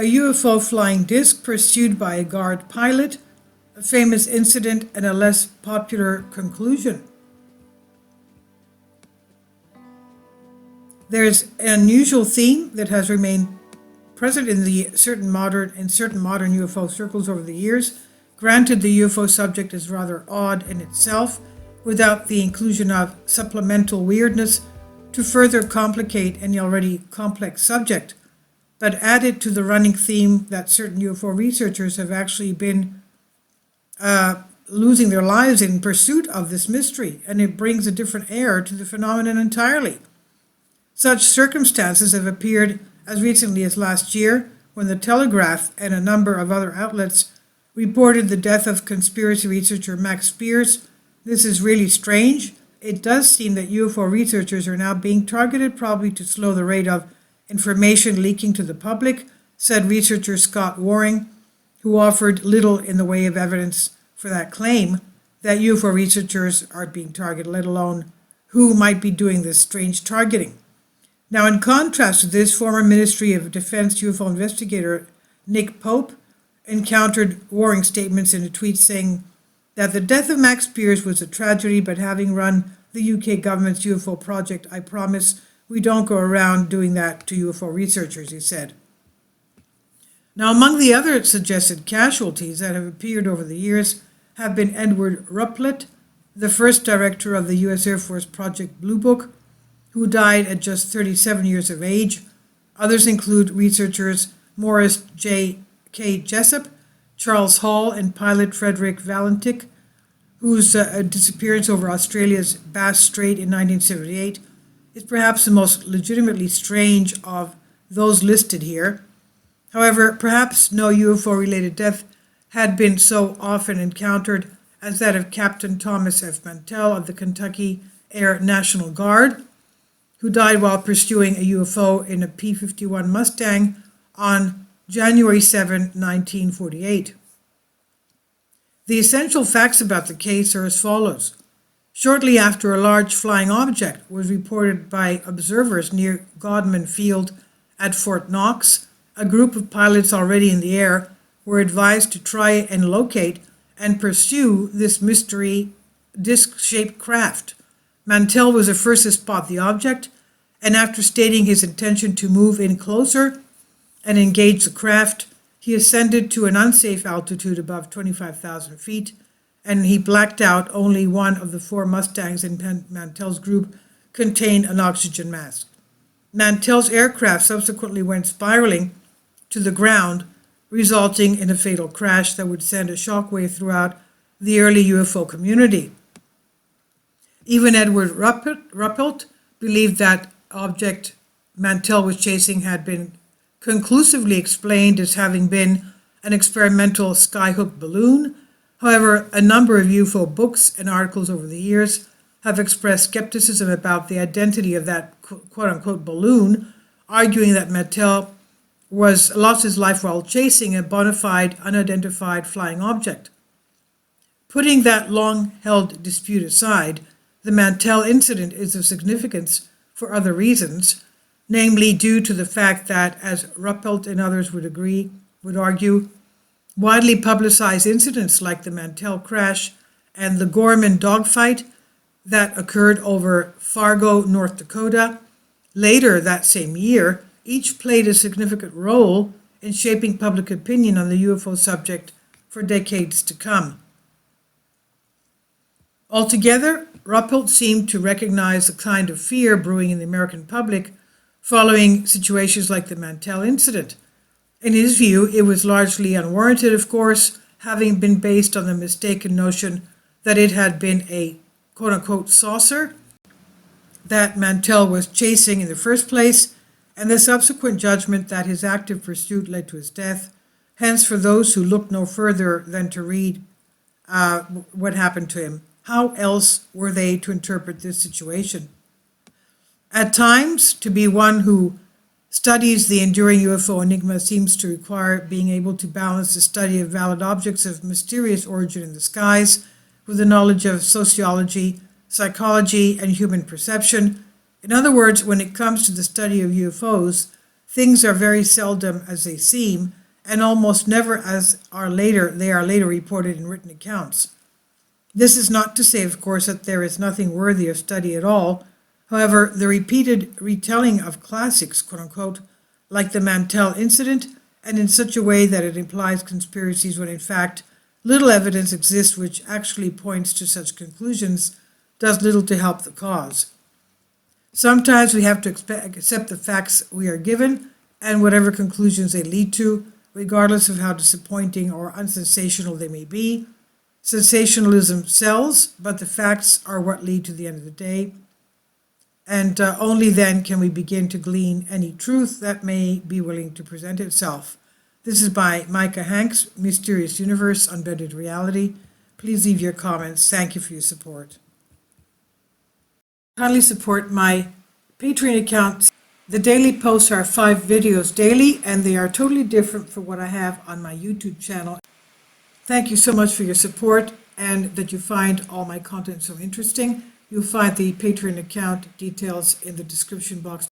a UFO flying disc pursued by a guard pilot, a famous incident, and a less popular conclusion. There's an unusual theme that has remained present in certain modern UFO circles over the years. Granted, the UFO subject is rather odd in itself, without the inclusion of supplemental weirdness to further complicate an already complex subject, but added to the running theme that certain UFO researchers have actually been losing their lives in pursuit of this mystery, and it brings a different air to the phenomenon entirely. Such circumstances have appeared as recently as last year, when the Telegraph and a number of other outlets reported the death of conspiracy researcher Max Spears. This is really strange. It does seem that UFO researchers are now being targeted, probably to slow the rate of information leaking to the public, said researcher Scott Waring, who offered little in the way of evidence for that claim that UFO researchers are being targeted, let alone who might be doing this strange targeting. Now, in contrast to this, former Ministry of Defense UFO investigator Nick Pope encountered Waring's statements in a tweet saying that the death of Max Spears was a tragedy, but having run the UK government's UFO project, I promise we don't go around doing that to UFO researchers, he said. Now, among the other suggested casualties that have appeared over the years have been Edward Ruppelt, the first director of the US Air Force Project Blue Book, who died at just 37 years of age. Others include researchers Morris J.K. Jessup, Charles Hall, and pilot Frederick Valentik, whose disappearance over Australia's Bass Strait in 1978 is perhaps the most legitimately strange of those listed here. However, perhaps no UFO-related death had been so often encountered as that of Captain Thomas F. Mantell of the Kentucky Air National Guard, who died while pursuing a UFO in a P-51 Mustang on January 7, 1948. The essential facts about the case are as follows. Shortly after a large flying object was reported by observers near Godman Field at Fort Knox, a group of pilots already in the air were advised to try and locate and pursue this mystery disc-shaped craft. Mantell was the first to spot the object, and after stating his intention to move in closer and engage the craft, he ascended to an unsafe altitude above 25,000 feet, and he blacked out. Only one of the 4 Mustangs in Mantell's group contained an oxygen mask. Mantell's aircraft subsequently went spiraling to the ground, resulting in a fatal crash that would send a shockwave throughout the early UFO community. Even Edward Ruppelt believed that object Mantell was chasing had been conclusively explained as having been an experimental skyhook balloon. However, a number of UFO books and articles over the years have expressed skepticism about the identity of that quote-unquote balloon, arguing that Mantell lost his life while chasing a bona fide, unidentified flying object. Putting that long-held dispute aside, the Mantell incident is of significance for other reasons, namely due to the fact that, as Ruppelt and others would argue, widely publicized incidents like the Mantell crash and the Gorman dogfight that occurred over Fargo, North Dakota, later that same year, each played a significant role in shaping public opinion on the UFO subject for decades to come. Altogether, Ruppelt seemed to recognize the kind of fear brewing in the American public following situations like the Mantell incident. In his view, it was largely unwarranted, of course, having been based on the mistaken notion that it had been a quote-unquote saucer that Mantell was chasing in the first place, and the subsequent judgment that his active pursuit led to his death. Hence, for those who look no further than to read what happened to him, how else were they to interpret this situation? At times, to be one who studies the enduring UFO enigma seems to require being able to balance the study of valid objects of mysterious origin in the skies with the knowledge of sociology, psychology, and human perception. In other words, when it comes to the study of UFOs, things are very seldom as they seem, and almost never as they are later reported in written accounts. This is not to say, of course, that there is nothing worthy of study at all. However, the repeated retelling of classics, quote unquote, like the Mantell incident, and in such a way that it implies conspiracies when in fact little evidence exists which actually points to such conclusions, does little to help the cause. Sometimes we have to accept the facts we are given and whatever conclusions they lead to, regardless of how disappointing or unsensational they may be. Sensationalism sells, but the facts are what lead to the end of the day. And only then can we begin to glean any truth that may be willing to present itself. This is by Micah Hanks, Mysterious Universe, Unbended Reality. Please leave your comments. Thank you for your support. Kindly support my Patreon account. The daily posts are 5 videos daily, and they are totally different from what I have on my YouTube channel. Thank you so much for your support and that you find all my content so interesting. You'll find the Patreon account details in the description box